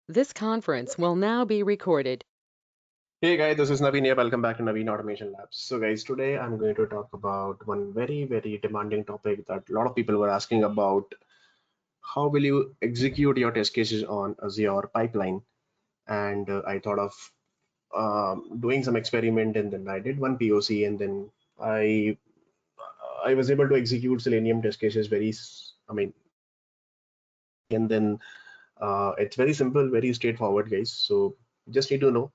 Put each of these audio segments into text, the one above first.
This conference will now be recorded. Hey guys, this is Naveen here. Welcome back to Naveen Automation Labs. So guys, today I'm going to talk about one very demanding topic that a lot of people were asking about. How will you execute your test cases on Azure Pipeline? And I thought of doing some experiment, and then I did one POC, and then I I was able to execute Selenium test cases and then it's very simple, very straightforward, guys. So you just need to know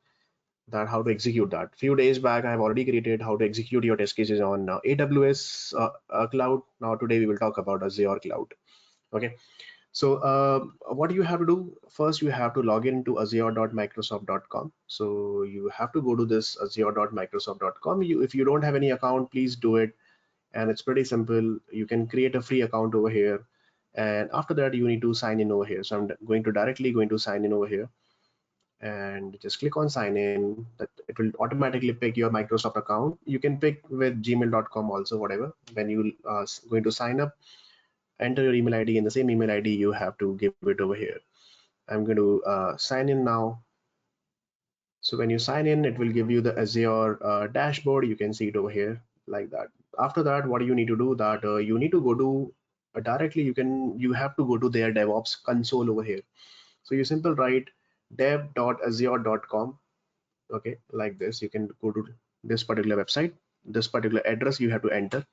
that how to execute that. Few days back, I have already created how to execute your test cases on AWS cloud. Now today we will talk about Azure cloud. Okay, so what you have to do first, you have to log into azure.microsoft.com. So you have to go to this azure.microsoft.com. If you don't have any account, please do it, and it's pretty simple. You can create a free account over here, and after that you need to sign in over here. So I'm going to sign in over here, and just click on sign in. That it will automatically pick your Microsoft account. You can pick with gmail.com also, whatever. When you going to sign up, enter your email ID, and the same email ID you have to give it over here. I'm going to sign in now. So when you sign in, it will give you the Azure dashboard. You can see it over here like that. After that, what you need to do that you need to go to directly, you have to go to their DevOps console over here. So you simple write dev.azure.com. Okay, like this. You can go to this particular website, this particular address you have to enter,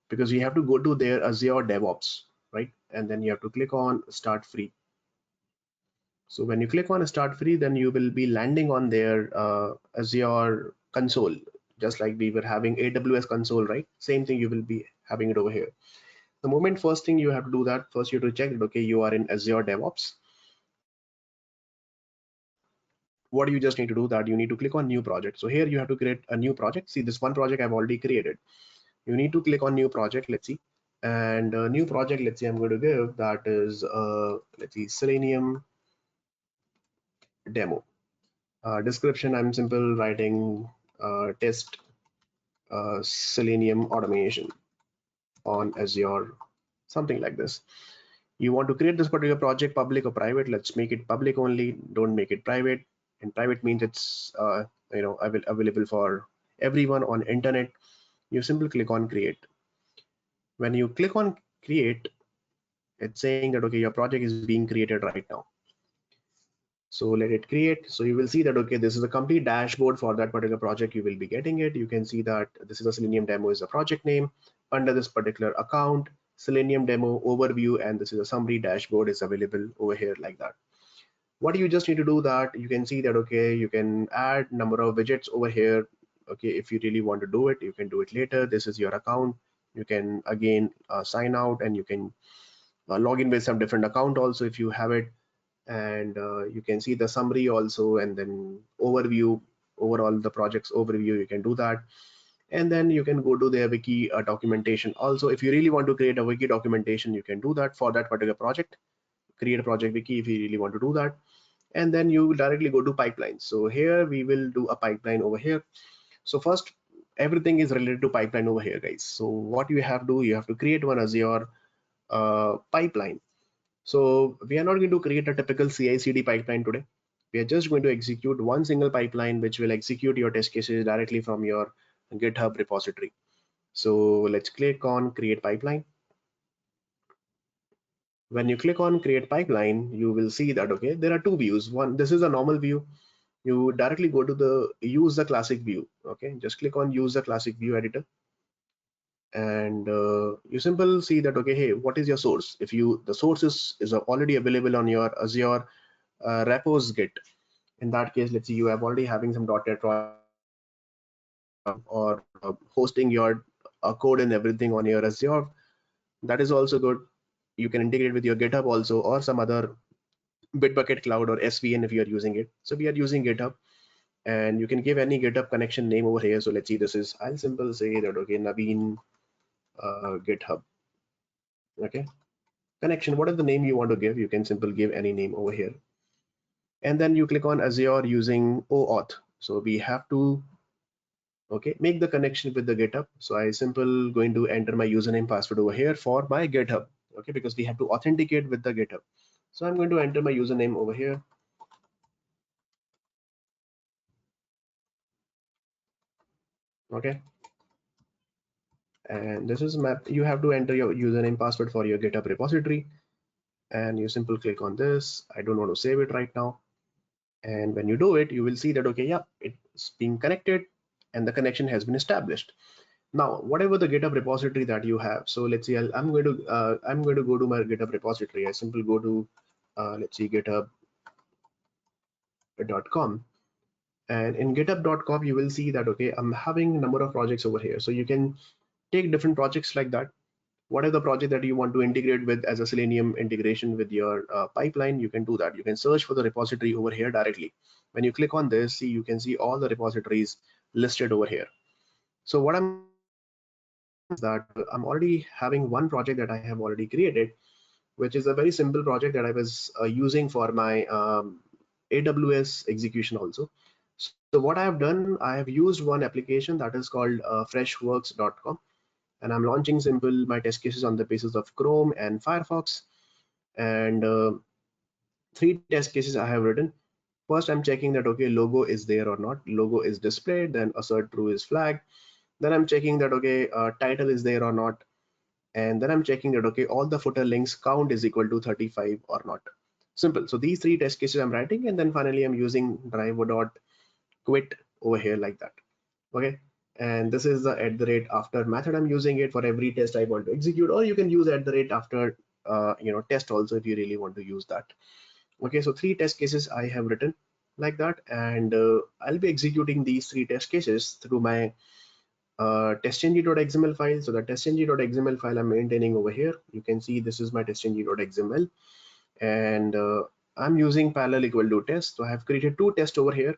because you have to go to their Azure DevOps, right? And then you have to click on start free. So when you click on start free, then you will be landing on their Azure console, just like we were having AWS console, right? Same thing, you will be having it over here. The moment first thing you have to do that, first you have to check that, okay, you are in Azure DevOps. What do you just need to do that you need to click on new project. So here you have to create a new project. See, this one project I've already created. You need to click on new project. Let's see. And new project, let's see, I'm going to give that is let's see, Selenium demo. Description, I'm simple writing test Selenium automation on Azure, something like this. You want to create this particular project public or private? Let's make it public only. Don't make it private. And private means it's available for everyone on internet. You simply click on create. When you click on create, it's saying that, okay, your project is being created right now. So let it create. So you will see that, okay, this is a complete dashboard for that particular project. You will be getting it. You can see that this is a Selenium demo is a project name. Under this particular account, Selenium demo overview, and this is a summary dashboard is available over here like that. What you just need to do that, you can see that, okay, you can add number of widgets over here. Okay, if you really want to do it, you can do it later. This is your account. You can again sign out, and you can log in with some different account also if you have it. And you can see the summary also, and then overview, overall the project's overview, you can do that. And then you can go to their wiki documentation also. If you really want to create a wiki documentation, you can do that for that particular project. Create a project wiki if you really want to do that. And then you directly go to pipeline. So here we will do a pipeline over here. So first, everything is related to pipeline over here, guys. So what you have to do, you have to create one Azure pipeline. So we are not going to create a typical CI/CD pipeline today. We are just going to execute one single pipeline which will execute your test cases directly from your GitHub repository. So let's click on create pipeline. When you click on create pipeline, you will see that, okay, there are two views. One, this is a normal view. You directly go to the use the classic view. Okay, just click on use the classic view editor, and you simple see that, okay, hey, what is your source? If you the source is already available on your Azure repos git. In that case, let's see, you have already having some .NET or hosting your code and everything on your Azure. That is also good. You can integrate with your GitHub also, or some other Bitbucket cloud or SVN if you are using it. So we are using GitHub, and you can give any GitHub connection name over here. So let's see, this is, I'll simple say that, okay, Naveen GitHub. Okay, connection, what is the name you want to give? You can simple give any name over here, and then you click on Azure using OAuth. So we have to, okay, make the connection with the GitHub. So I simple going to enter my username password over here for my GitHub. Okay, because we have to authenticate with the GitHub. So I'm going to enter my username over here, Okay, and this is map. You have to enter your username password for your GitHub repository, and you simply click on this. I don't want to save it right now. And when you do it, you will see that, okay, yeah, it's being connected and the connection has been established. Now, whatever the GitHub repository that you have, so let's see, I'm going to go to my GitHub repository. I simply go to let's see, github.com, and in github.com you will see that, okay, I'm having a number of projects over here. So you can take different projects like that. Whatever the project that you want to integrate with as a Selenium integration with your pipeline, you can do that. You can search for the repository over here directly. When you click on this, see, you can see all the repositories listed over here. So what I'm is that I'm already having one project that I have already created, which is a very simple project that I was using for my AWS execution also. So what I have done, I have used one application that is called freshworks.com, and I'm launching simple my test cases on the basis of Chrome and Firefox. And three test cases I have written. First, I'm checking that, okay, logo is there or not. Logo is displayed, then assert true is flagged. Then I'm checking that, okay, title is there or not. And then I'm checking that, okay, all the footer links count is equal to 35 or not. Simple. So these three test cases I'm writing, and then finally I'm using driver.quit over here like that. Okay. And this is the @after method. I'm using it for every test I want to execute, or you can use @after test also if you really want to use that. Okay, so three test cases I have written like that, and I'll be executing these three test cases through my testng.xml file. So the testng.xml file I'm maintaining over here. You can see this is my testng.xml, and I'm using parallel equal to test. So I have created two tests over here.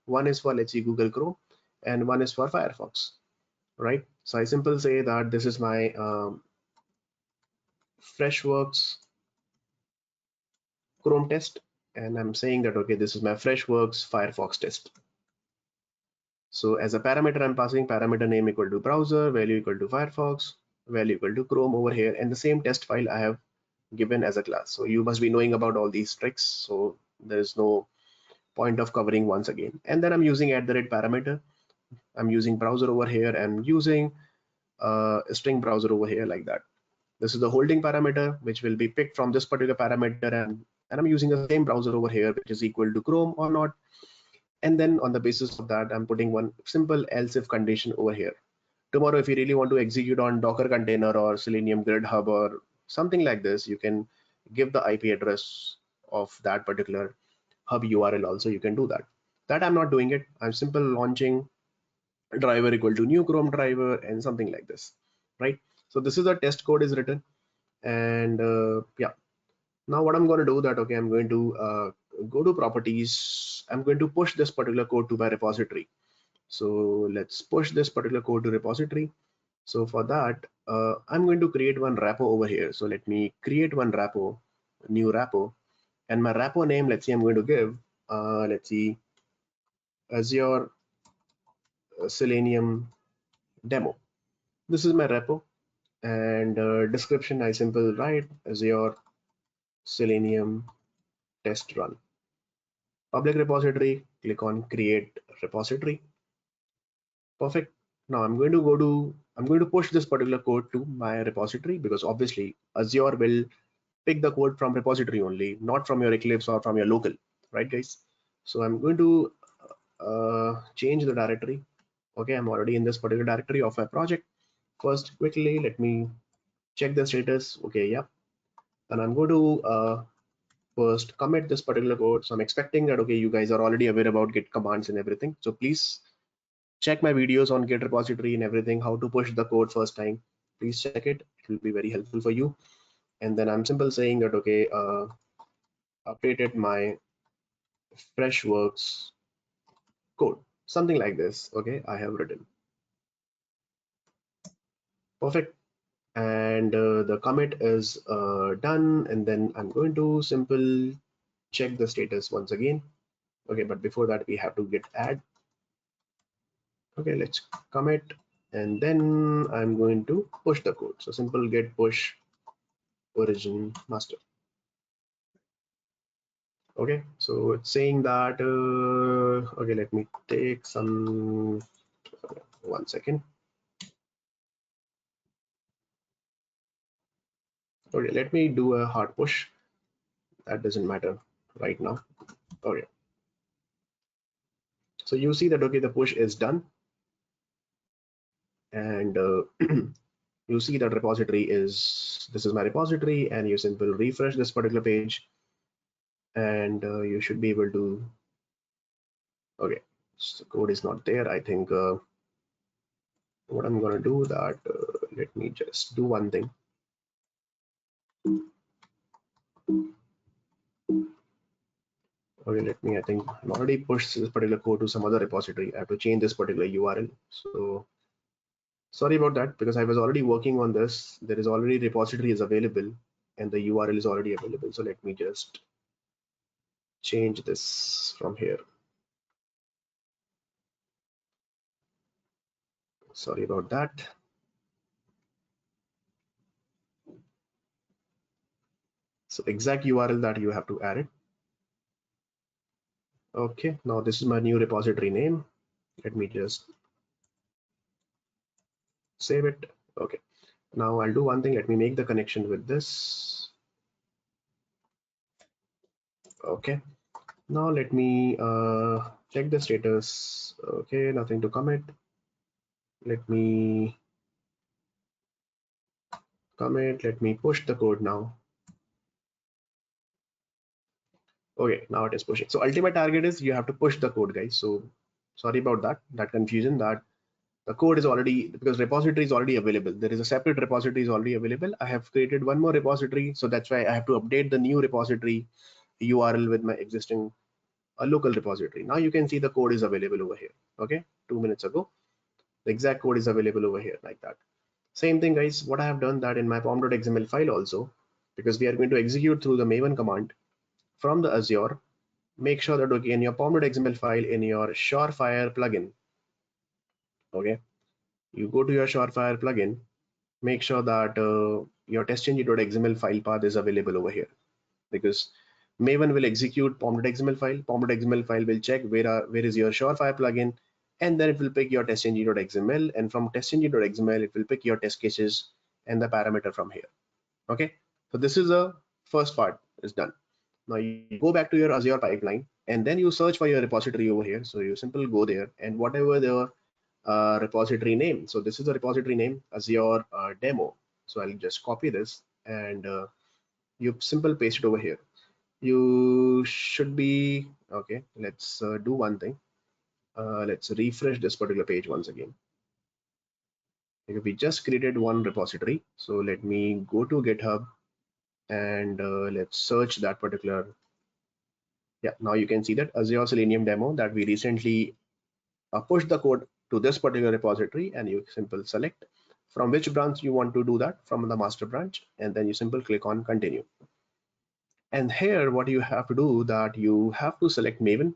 One is for, let's see, Google Chrome, and one is for Firefox, right? So I simply say that this is my Freshworks Chrome test, and I'm saying that, okay, this is my Freshworks Firefox test. So as a parameter, I'm passing parameter name equal to browser, value equal to Firefox, value equal to Chrome over here, and the same test file I have given as a class. So you must be knowing about all these tricks. So there's no point of covering once again. And then I'm using @parameter. I'm using browser over here. I'm using string browser over here like that. This is the holding parameter, which will be picked from this particular parameter, and I'm using the same browser over here, which is equal to Chrome or not. And then on the basis of that, I'm putting one simple else if condition over here. Tomorrow, if you really want to execute on Docker container or Selenium Grid Hub or something like this, you can give the IP address of that particular hub URL also. You can do that. That I'm not doing it. I'm simple launching driver equal to new Chrome driver and something like this, right? So this is the test code is written, and yeah. Now what I'm going to do that, okay, I'm going to go to properties. I'm going to push this particular code to my repository. So let's push this particular code to repository. So for that, I'm going to create one repo over here. So let me create one repo, new repo, and my repo name, let's see, I'm going to give, let's see, Azure Selenium demo. This is my repo, and description, I simple write Azure Selenium test run. Public repository, click on create repository. Perfect. Now I'm going to push this particular code to my repository, because obviously Azure will pick the code from repository only, not from your Eclipse or from your local, right guys? So I'm going to change the directory. Okay, I'm already in this particular directory of my project. First, quickly, let me check the status. Okay, yeah. And I'm going to first commit this particular code. So I'm expecting that, okay, you guys are already aware about Git commands and everything. So please check my videos on Git repository and everything, how to push the code first time. Please check it. It will be very helpful for you. And then I'm simple saying that, okay, updated my Freshworks code, something like this. Okay, I have written. Perfect. And the commit is done. And then I'm going to simple check the status once again. Okay, but before that, we have to git add. Okay, let's commit, and then I'm going to push the code. So simple git push origin master. Okay, so it's saying that okay, let me take some 1 second. Okay, let me do a hard push. That doesn't matter right now. Okay, so you see that okay, the push is done, and you see that repository is, this is my repository, and you simply refresh this particular page, and you should be able to, okay, so code is not there. I think what I'm gonna do that, let me just do one thing. Okay, let me, I think I'm already pushed this particular code to some other repository. I have to change this particular URL. So sorry about that, because I was already working on this. There is already repository is available and the URL is already available. So let me just change this from here. Sorry about that. So exact URL that you have to add it. Okay, now this is my new repository name. Let me just save it. Okay, now I'll do one thing. Let me make the connection with this. Okay, now let me check the status. Okay, nothing to commit. Let me commit. Let me push the code now. Okay, now it is pushing. So ultimate target is you have to push the code, guys. So sorry about that confusion, that the code is already, because repository is already available. There is a separate repository is already available. I have created one more repository. So that's why I have to update the new repository URL with my existing local repository. Now you can see the code is available over here. Okay, 2 minutes ago, the exact code is available over here like that. Same thing, guys. What I have done that in my pom.xml file also, because we are going to execute through the Maven command from the Azure. Make sure that okay, in your pom.xml file, in your Surefire plugin, okay, you go to your Surefire plugin, make sure that your testng.xml file path is available over here, because Maven will execute pom.xml file. Pom.xml file will check where is your Surefire plugin, and then it will pick your testng.xml, and from testng.xml it will pick your test cases and the parameter from here. Okay, so this is the first part is done. Now you go back to your Azure pipeline and then you search for your repository over here. So you simply go there and whatever the repository name. So this is the repository name, Azure demo. So I'll just copy this and you simple paste it over here. You should be okay. Let's do one thing. Let's refresh this particular page once again. Okay, we just created one repository. So let me go to GitHub and let's search that particular. Yeah, now you can see that Azure Selenium demo that we recently pushed the code to this particular repository, and you simple select from which branch you want to do that, from the master branch, and then you simple click on continue. And here what you have to do that you have to select Maven.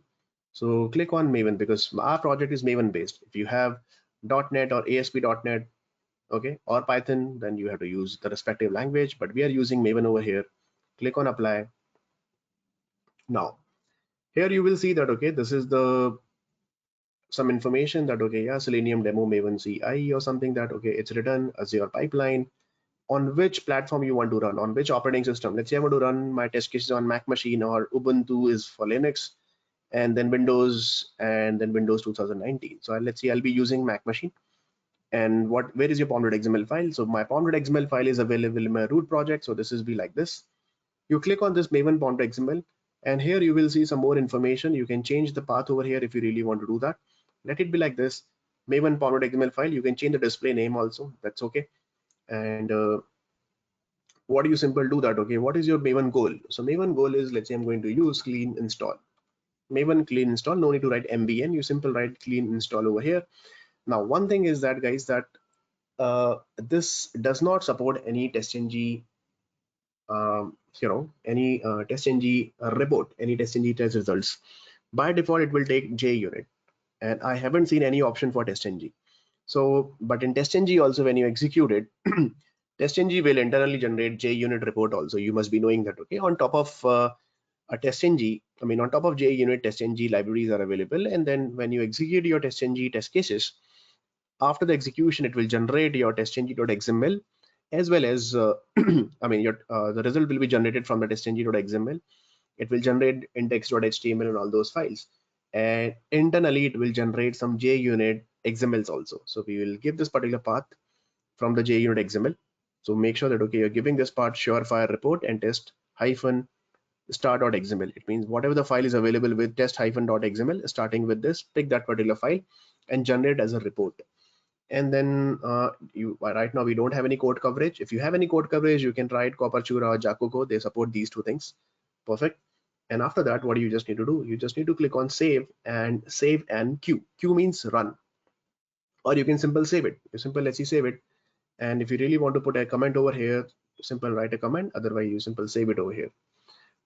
So click on Maven because our project is Maven based. If you have .NET or ASP.NET, okay, or Python, then you have to use the respective language, but we are using Maven over here. Click on apply. Now here you will see that okay, this is the some information that okay, yeah, Selenium demo Maven CI or something, that okay, it's written Azure Pipeline, on which platform you want to run, on which operating system. Let's say I want to run my test cases on Mac machine, or Ubuntu is for Linux, and then Windows, and then Windows 2019. So let's see, I'll be using Mac machine. And where is your pom.xml file? So my pom.xml file is available in my root project. So this is be like this. You click on this Maven pom.xml, and here you will see some more information. You can change the path over here if you really want to do that. Let it be like this, Maven pom.xml file. You can change the display name also, that's okay. And what do you simple do that, okay, what is your Maven goal? So Maven goal is, let's say I'm going to use clean install, Maven clean install. No need to write MVN, you simple write clean install over here. Now one thing is that, guys, that this does not support any testng any testng report, any testng test results. By default it will take JUnit, and I haven't seen any option for testng. So but in testng also, when you execute it, testng will internally generate JUnit report also. You must be knowing that, okay, on top of a testng, I mean on top of JUnit, testng libraries are available, and then when you execute your testng test cases, After the execution, it will generate your testng.xml as well as I mean your the result will be generated from the testng.xml. It will generate index.html and all those files, and internally it will generate some JUnit XMLs also. So we will give this particular path from the JUnit XML. So make sure that okay, you're giving this part surefire report and test hyphen star.xml. It means whatever the file is available with test hyphen.xml, starting with this, pick that particular file and generate as a report. And then right now we don't have any code coverage. If you have any code coverage, you can try it Copperchura or Jacoco. They support these two things. Perfect. And after that, what do you just need to do? You just need to click on save and queue. Queue means run, or you can simple save it. You simple let's see save it. And if you really want to put a comment over here, simple write a comment. Otherwise, you simple save it over here.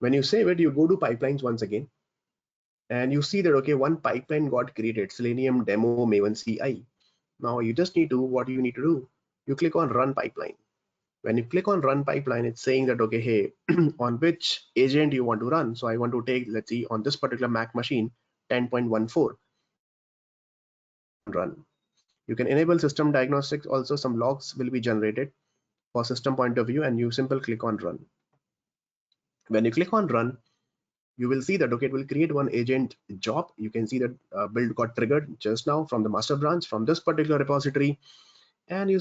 When you save it, you go to pipelines once again, and you see that okay, one pipeline got created, Selenium demo Maven CI. Now you just need to, what you need to do, you click on run pipeline. When you click on run pipeline, it's saying that okay, hey, on which agent you want to run. So I want to take, let's see, on this particular Mac machine 10.14 run. You can enable system diagnostics also. Some logs will be generated for system point of view, and you simple click on run. When you click on run, you will see that okay, it will create one agent job. You can see that build got triggered just now from the master branch from this particular repository. And you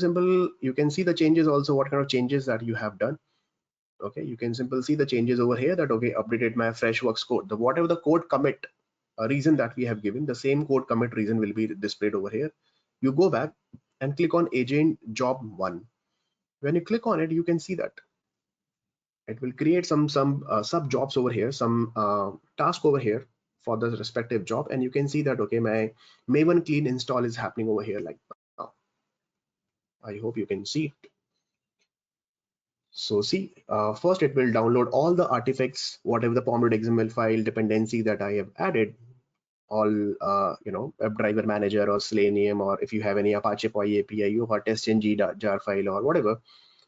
can see the changes also, what kind of changes that you have done. Okay, you can simply see the changes over here that okay, updated my freshworks code. The whatever the code commit reason that we have given, the same code commit reason will be displayed over here. You go back and click on agent job 1. When you click on it, you can see that it will create some sub jobs over here, some task over here for the respective job. And you can see that okay, my Maven clean install is happening over here like now. I hope you can see it. So see, first it will download all the artifacts, whatever the pom.xml file dependency that I have added, all WebDriver Manager or Selenium, or if you have any Apache POI API or testng jar file or whatever.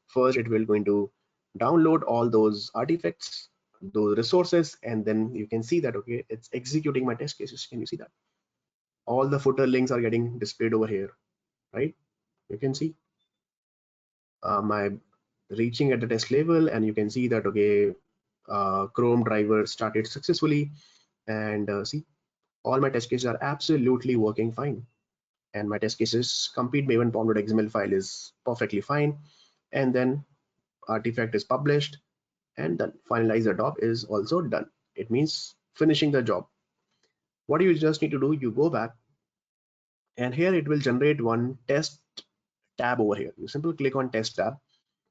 First, it will going to download all those artifacts, those resources, and then you can see that okay, it's executing my test cases. Can you see that? All the footer links are getting displayed over here, right? You can see my reaching at the test level, and you can see that okay, Chrome driver started successfully, and see, all my test cases are absolutely working fine, and my test cases complete Maven pom.xml file is perfectly fine. And then artifact is published, and then finalize the job is also done. It means finishing the job. What you just need to do, you go back, and here it will generate one test tab over here. You simply click on test tab,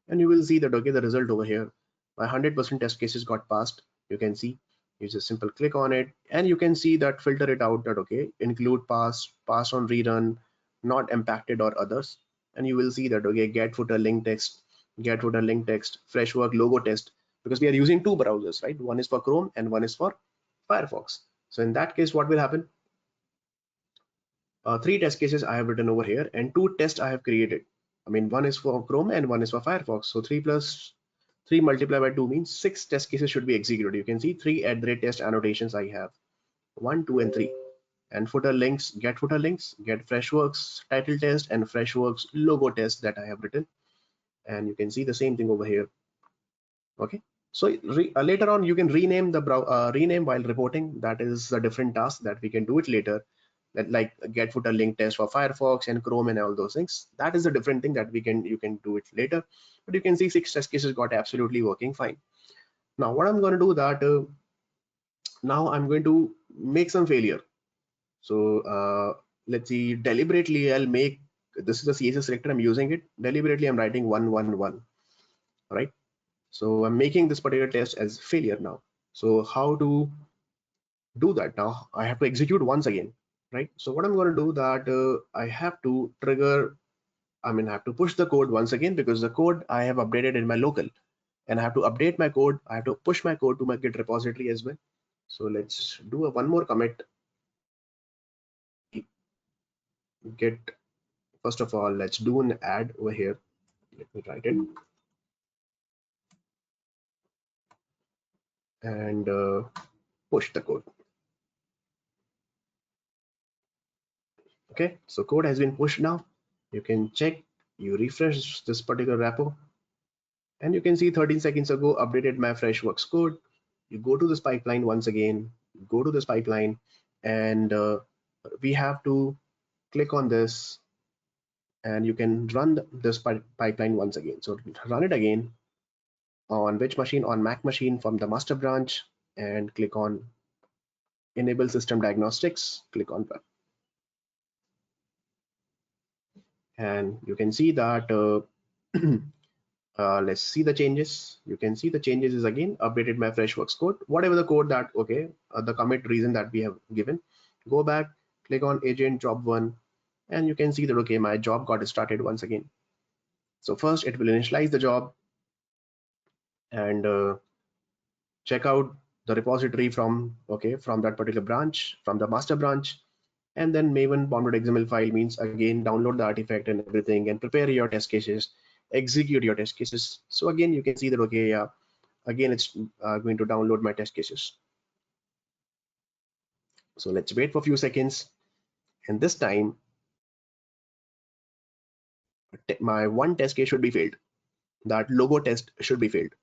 and you will see that okay, the result over here, my 100% test cases got passed. You can see, you just simple click on it, and you can see that filter it out that okay, include pass on rerun, not impacted or others. And you will see that okay, get footer link text, freshwork logo test, because we are using two browsers, right? One is for Chrome and one is for Firefox. So in that case, what will happen? Three test cases I have written over here, and two tests I have created. I mean, one is for Chrome and one is for Firefox. So 3 plus 3 multiplied by 2 means 6 test cases should be executed. You can see 3 @test annotations I have, 1, 2, and 3. And footer links, get freshworks title test and freshworks logo test that I have written. And you can see the same thing over here. Okay. So later on, you can rename the rename while reporting. That is a different task that we can do it later. That like get footer link test for Firefox and Chrome and all those things. That is a different thing that you can do it later. But you can see 6 test cases got absolutely working fine. Now what I'm going to do that now I'm going to make some failure. So let's see, deliberately I'll make, this is the CSS selector I'm using it. Deliberately I'm writing 111, right? So I'm making this particular test as failure now. So how to do that? Now I have to execute once again, right? So what I'm going to do that I have to trigger, I have to push the code once again, because the code I have updated in my local, and I have to update my code. I have to push my code to my Git repository as well. So let's do one more commit. Git, first of all, let's do an add over here. Let me write it. And push the code. Okay, so code has been pushed now. You can check, you refresh this particular repo, and you can see 13 seconds ago updated my freshworks code. You go to this pipeline once again, go to this pipeline, and we have to click on this, and you can run this pipeline once again. So run it again on which machine? On Mac machine from the master branch, and click on enable system diagnostics, click on run. And you can see that let's see the changes. You can see the changes is again updated my freshworks code, whatever the code that, okay, the commit reason that we have given. Go back, click on agent job one, and you can see that, okay, my job got started once again. So first it will initialize the job and check out the repository from, okay, from that particular branch, from the master branch. And then Maven bound.xml file means again download the artifact and everything and prepare your test cases, execute your test cases. So again you can see that, okay, yeah, again it's going to download my test cases. So let's wait for a few seconds, and this time my one test case should be failed. That logo test should be failed.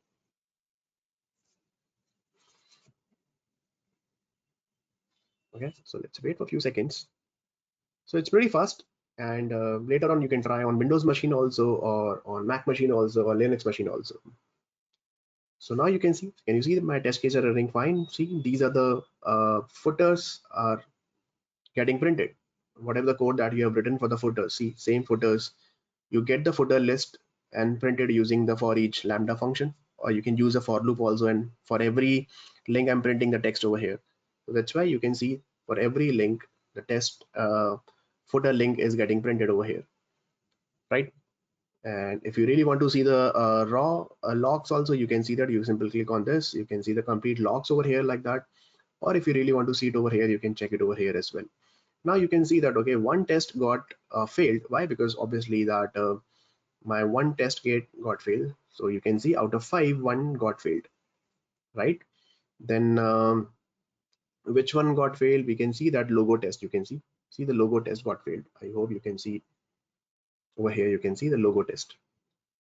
Okay, so let's wait for a few seconds. So it's pretty fast, and later on you can try on Windows machine also, or on Mac machine also, or Linux machine also. So now you can see, can you see that my test cases are running fine? See, these are the footers are getting printed. Whatever the code that you have written for the footers, see, same footers. You get the footer list and printed using the for each lambda function, or you can use a for loop also, and for every link I'm printing the text over here. So that's why you can see for every link the test footer link is getting printed over here, right? And if you really want to see the raw logs also, you can see that. You simply click on this, you can see the complete logs over here like that. Or if you really want to see it over here, you can check it over here as well. Now you can see that, okay, one test got failed. Why? Because obviously that my one test gate got failed. So you can see out of 5, one got failed, right? Then which one got failed? We can see that logo test. You can see the logo test got failed. I hope you can see over here. You can see the logo test,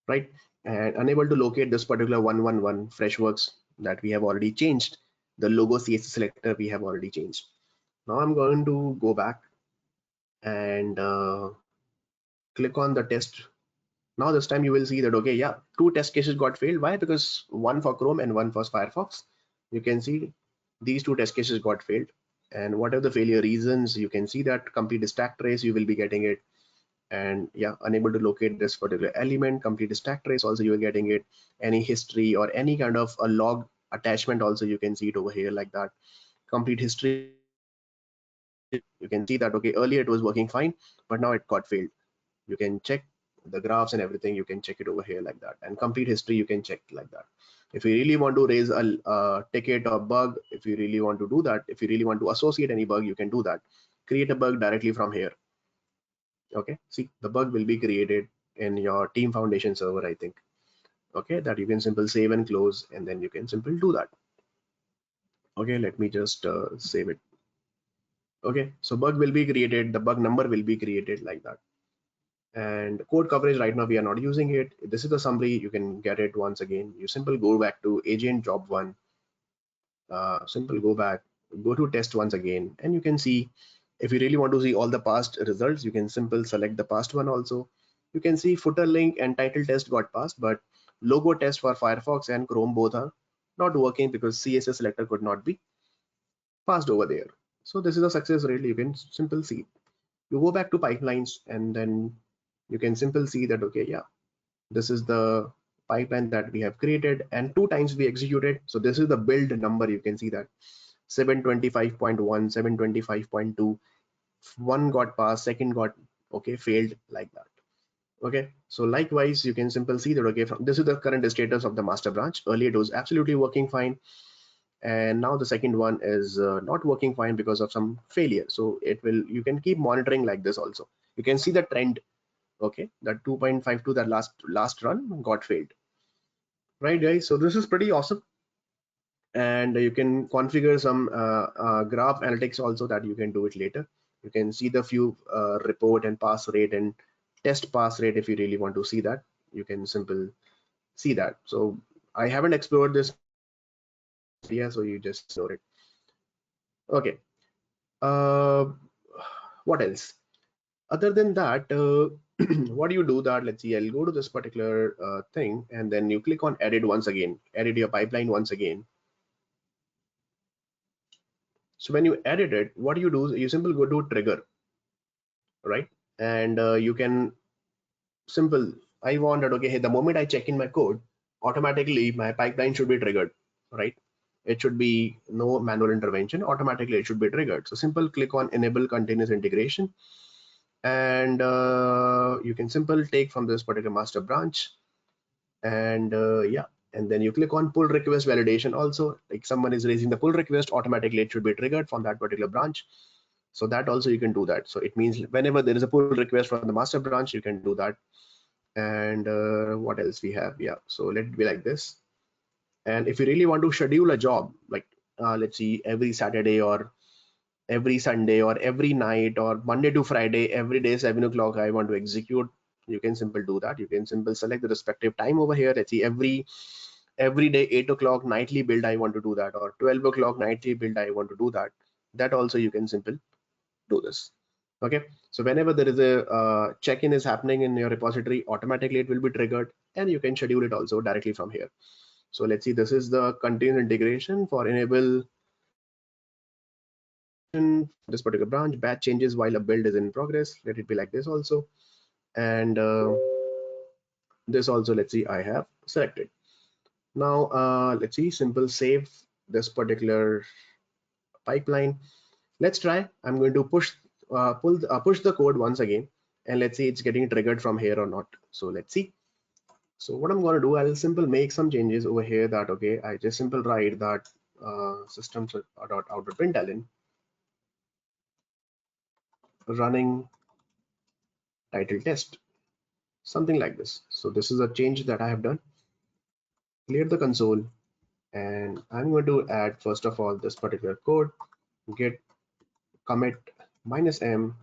right? And unable to locate this particular 111 freshworks that we have already changed. The logo CSS selector we have already changed. Now I'm going to go back and click on the test. Now this time you will see that, okay, yeah, 2 test cases got failed. Why? Because one for Chrome and one for Firefox. You can see these 2 test cases got failed. And what are the failure reasons? You can see that complete stack trace, you will be getting it. And yeah, unable to locate this particular element, complete stack trace also you are getting it. Any history or any kind of a log attachment also you can see it over here like that. Complete history, you can see that, okay, earlier it was working fine, but now it got failed. You can check the graphs and everything, you can check it over here like that. And complete history you can check like that. If you really want to raise a ticket or bug, if you really want to do that, if you really want to associate any bug, you can do that. Create a bug directly from here. Okay, see, the bug will be created in your team foundation server, I think. Okay, that you can simply save and close, and then you can simply do that. Okay, let me just save it. Okay, so bug will be created, the bug number will be created like that. And code coverage, right now we are not using it. This is the summary, you can get it once again. You simply go back to agent job one, simple go back, go to test once again, and you can see, if you really want to see all the past results, you can simply select the past one also. You can see footer link and title test got passed, but logo test for Firefox and Chrome both are not working because CSS selector could not be passed over there. So this is a success rate, you can simply see. You go back to pipelines, and then you can simply see that, okay, yeah, this is the pipeline that we have created, and 2 times we executed. So this is the build number, you can see that 725.1, 725.2, one got passed, second got, okay, failed like that. Okay, so likewise you can simply see that, okay, from this is the current status of the master branch. Earlier it was absolutely working fine, and now the second one is not working fine because of some failure. So it will, you can keep monitoring like this also. You can see the trend. Okay, that 2.52, that last run got failed, right guys? So this is pretty awesome. And you can configure some graph analytics also, that you can do it later. You can see the few report and pass rate and test pass rate. If you really want to see that, you can simple see that. So I haven't explored this idea, so you just ignore it. Okay. What else? Other than that, what do you do that? Let's see, I'll go to this particular thing, and then you click on edit once again, edit your pipeline once again. So when you edit it, what you do is you simply go to trigger, right? And you can simple, I want that, okay, hey, the moment I check in my code, automatically my pipeline should be triggered, right? It should be no manual intervention, automatically it should be triggered. So simple click on enable continuous integration, and you can simple take from this particular master branch, and yeah, and then you click on pull request validation also, like someone is raising the pull request, automatically it should be triggered from that particular branch. So that also you can do that. So it means whenever there is a pull request from the master branch, you can do that. And what else we have? Yeah, so let it be like this. And if you really want to schedule a job, like let's see, every Saturday or every Sunday or every night or Monday to Friday, every day 7 o'clock I want to execute, you can simple do that. You can simple select the respective time over here. Let's see, every day 8 o'clock nightly build I want to do that, or 12 o'clock nightly build I want to do that. That also you can simple do this. Okay, so whenever there is a check-in is happening in your repository, automatically it will be triggered, and you can schedule it also directly from here. So let's see, this is the continuous integration for enable this particular branch. Batch changes while a build is in progress. Let it be like this also. And this also, let's see, I have selected. Now let's see, simple save this particular pipeline. Let's try. I'm going to push push the code once again, and let's see it's getting triggered from here or not. So let's see. So what I'm going to do, I'll simple make some changes over here. That okay, I just simple write that system.out.println running title test, something like this. So this is a change that I have done. Clear the console, and I'm going to add first of all this particular code, git commit -m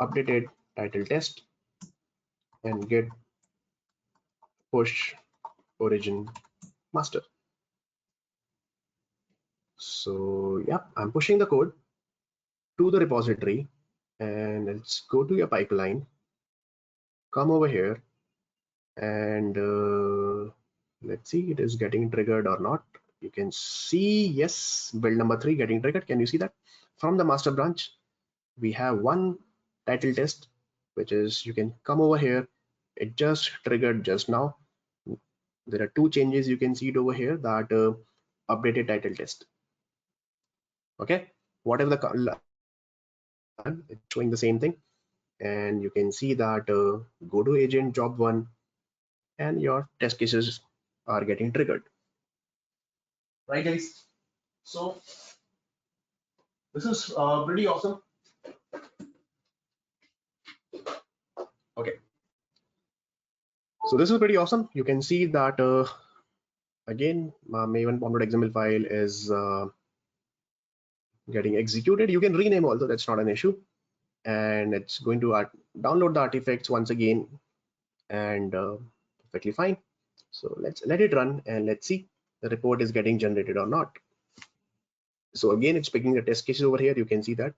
updated title test, and git push origin master. So yeah, I'm pushing the code to the repository, and let's go to your pipeline, come over here, and let's see it is getting triggered or not. You can see, yes, build number 3 getting triggered. Can you see that? From the master branch, we have one title test, which is, you can come over here, it just triggered just now. There are two changes you can see it over here, that updated title test. Okay, whatever the it's showing the same thing, and you can see that go to agent job 1, and your test cases are getting triggered, right guys? So this is pretty awesome. Okay, so this is pretty awesome. You can see that again, Maven .xml file is getting executed. You can rename also, that's not an issue, and it's going to download the artifacts once again, and perfectly fine. So let's let it run, and let's see the report is getting generated or not. So again, it's picking the test cases over here. You can see that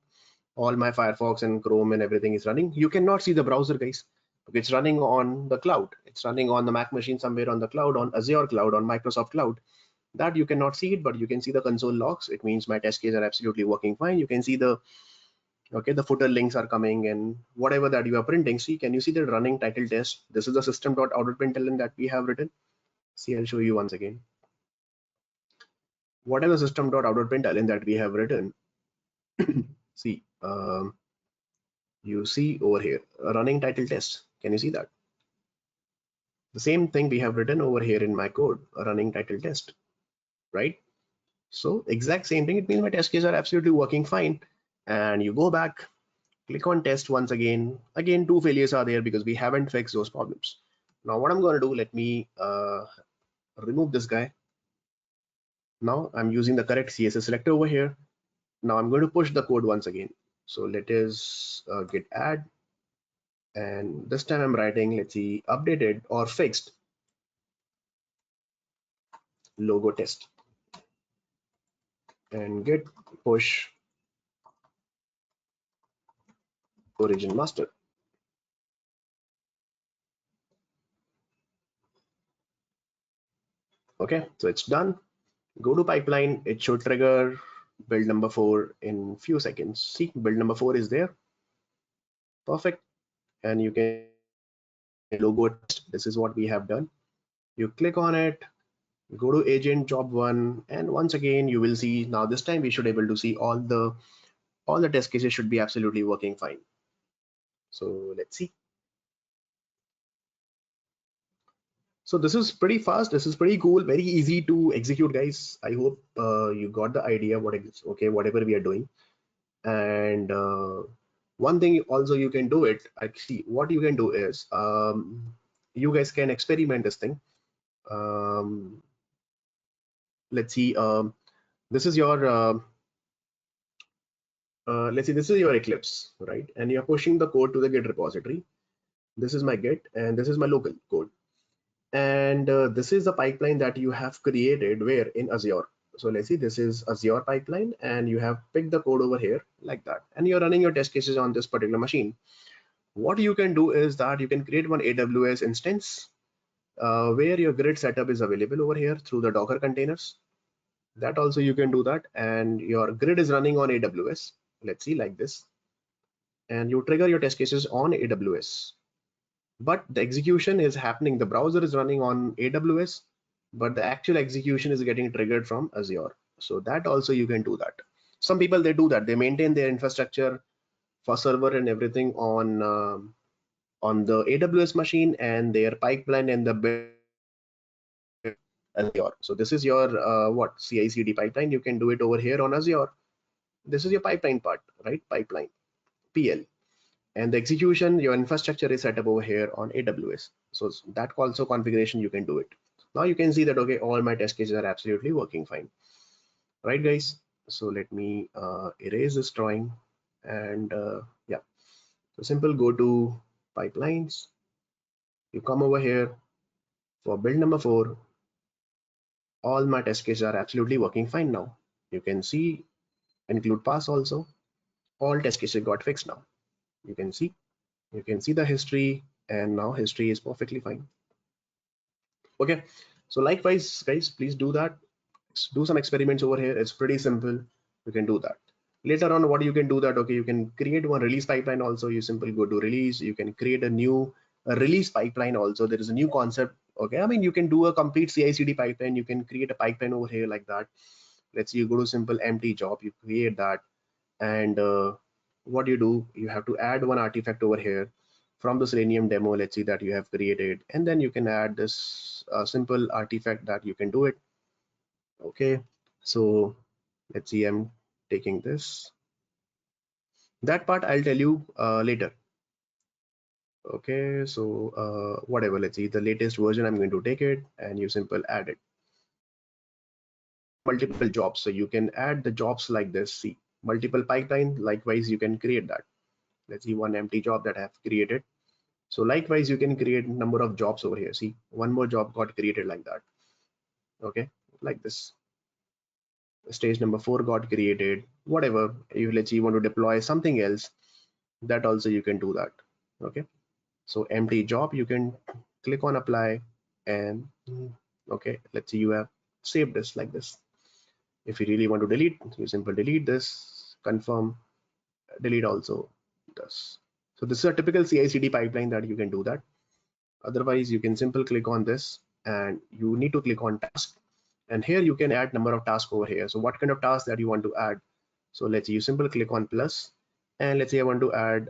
all my Firefox and Chrome and everything is running. You cannot see the browser, guys. It's running on the cloud. It's running on the Mac machine somewhere on the cloud, on Azure cloud, on Microsoft cloud. That you cannot see it, but you can see the console logs. It means my test cases are absolutely working fine. You can see the the footer links are coming, and whatever that you are printing. See, can you see the running title test? This is the system.out.println that we have written. See, I'll show you once again. Whatever system.out.println that we have written. See, you see over here running title test. Can you see that? The same thing we have written over here in my code, running title test, right? So exact same thing. It means my test cases are absolutely working fine. And you go back, click on test once again. Again, two failures are there because we haven't fixed those problems. Now what I'm going to do, let me remove this guy. Now I'm using the correct CSS selector over here. Now I'm going to push the code once again. So let us git add, And this time I'm writing, let's see, updated or fixed logo test, and git push origin master. Okay, so it's done. Go to pipeline, it should trigger build number 4 in few seconds. See, build number 4 is there. Perfect. And you can logo test. This is what we have done. You click on it, go to agent job 1, and once again you will see, now this time we should able to see all the test cases should be absolutely working fine. So let's see. So this is pretty fast, this is pretty cool, very easy to execute, guys. I hope you got the idea what is okay, whatever we are doing. And one thing also you can do it, actually what you can do is you guys can experiment this thing. Let's see, this is your let's see, this is your Eclipse, right? And you're pushing the code to the Git repository. This is my Git and this is my local code. And this is the pipeline that you have created where in Azure. So let's see, this is Azure pipeline and you have picked the code over here like that. And you're running your test cases on this particular machine. What you can do is that you can create one AWS instance where your grid setup is available over here through the Docker containers. That also you can do that. And your grid is running on AWS. Let's see like this. And you trigger your test cases on AWS. But the execution is happening, the browser is running on AWS, but the actual execution is getting triggered from Azure. So that also you can do that. Some people, they do that, they maintain their infrastructure for server and everything on the AWS machine, and their pipeline and the build Azure. So this is your what CI/CD pipeline. You can do it over here on Azure. This is your pipeline part, right? Pipeline PL. And the execution, your infrastructure is set up over here on AWS. So that also configuration you can do it. Now you can see that okay, all my test cases are absolutely working fine, right guys? So let me erase this drawing, and yeah, so simple, go to pipelines, you come over here for build number 4. All my test cases are absolutely working fine now. You can see include pass also, all test cases got fixed now. You can see the history, and now history is perfectly fine. Okay, so likewise guys, please do that, do some experiments over here. It's pretty simple, you can do that. Later on, what you can do that, okay, you can create one release pipeline also. You simply go to release, you can create a new release pipeline also. There is a new concept. Okay, I mean, you can do a complete CI/CD pipeline, you can create a pipeline over here like that. Let's say you go to simple empty job, you create that, and what you do, you have to add one artifact over here from the Selenium demo, let's see, that you have created, and then you can add this simple artifact that you can do it. Okay, so let's see, I'm taking this, that part I'll tell you later. Okay, so whatever, let's see, the latest version, I'm going to take it, and you simple add it. Multiple jobs, so you can add the jobs like this. See, multiple pipeline, likewise you can create that. Let's see, one empty job that I have created. So likewise you can create number of jobs over here. See, one more job got created like that. Okay, like this, stage number 4 got created. Whatever you, let's say you want to deploy something else, that also you can do that. Okay, so empty job, you can click on apply, and okay, let's say you have saved this like this. If you really want to delete, you simply delete this, confirm, delete also this. So this is a typical CI/CD pipeline that you can do that. Otherwise you can simply click on this, and you need to click on task, and here you can add number of tasks over here. So what kind of tasks that you want to add? So let's say you simply click on plus, and let's say I want to add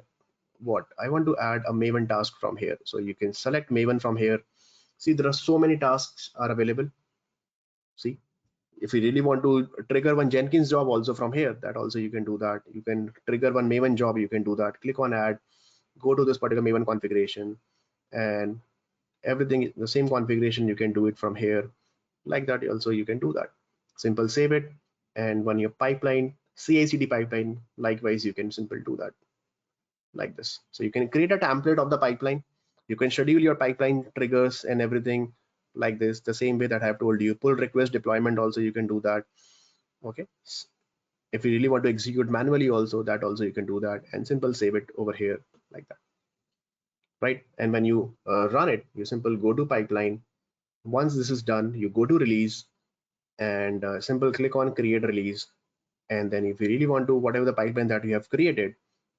what I want to add a Maven task from here. So you can select Maven from here. See, there are so many tasks are available. See, if you really want to trigger one Jenkins job also from here, that also you can do that. You can trigger one Maven job, you can do that. Click on add, go to this particular Maven configuration, and everything the same configuration, you can do it from here like that. Also you can do that, simple save it, and when your pipeline CI/CD pipeline, likewise you can simply do that. like this. So you can create a template of the pipeline. You can schedule your pipeline triggers and everything like this, the same way that I have told you. Pull request deployment also you can do that. Okay. If you really want to execute manually also, that also you can do that, and simple save it over here like that, right? And when you run it, you simple go to pipeline. Once this is done, you go to release and simple click on create release. And then if you really want to, whatever the pipeline that you have created,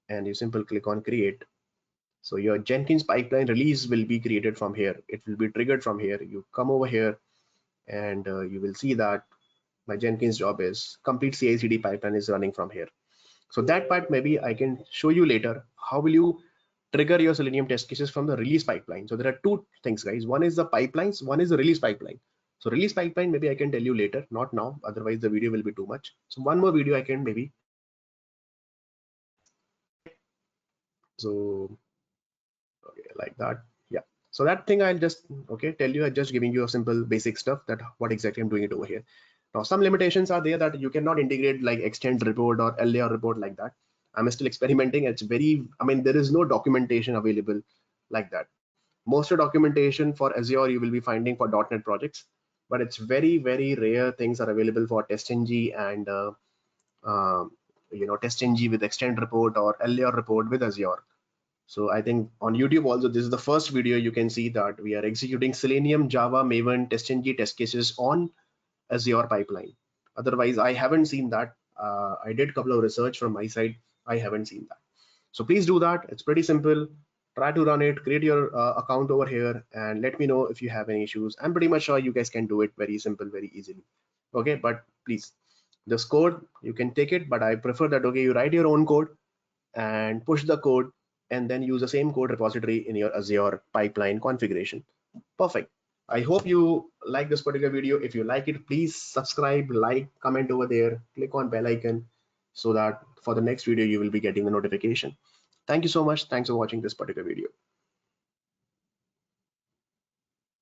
and you simple click on create. So your Jenkins pipeline release will be created from here. It will be triggered from here. You come over here and you will see that my Jenkins job is complete CI/CD pipeline is running from here. So that part maybe I can show you later. How will you trigger your Selenium test cases from the release pipeline? So there are two things, guys. One is the pipelines, one is the release pipeline. So release pipeline, maybe I can tell you later, not now, otherwise the video will be too much. So one more video I can maybe. So okay, like that. Yeah. So that thing I'll just tell you. I'm just giving you a simple basic stuff that what exactly I'm doing it over here. Now some limitations are there that you cannot integrate like extend report or LAR report like that. I'm still experimenting. It's very, I mean, there is no documentation available like that. Most of documentation for Azure you will be finding for .NET projects, but it's very, very rare things are available for testNG and testNG with extend report or LAR report with Azure. So I think on YouTube also, this is the first video you can see that we are executing Selenium, Java, Maven, testNG test cases on Azure pipeline. Otherwise, I haven't seen that. I did a couple of research from my side. I haven't seen that. So please do that. It's pretty simple. Try to run it, create your account over here, and let me know if you have any issues. I'm pretty much sure you guys can do it very simple, very easily. Okay, but please, this code, you can take it, but I prefer that, okay, you write your own code and push the code and then use the same code repository in your Azure pipeline configuration. Perfect. I hope you like this particular video. If you like it, please subscribe, like, comment over there, click on bell icon so that for the next video, you will be getting the notification. Thank you so much. Thanks for watching this particular video.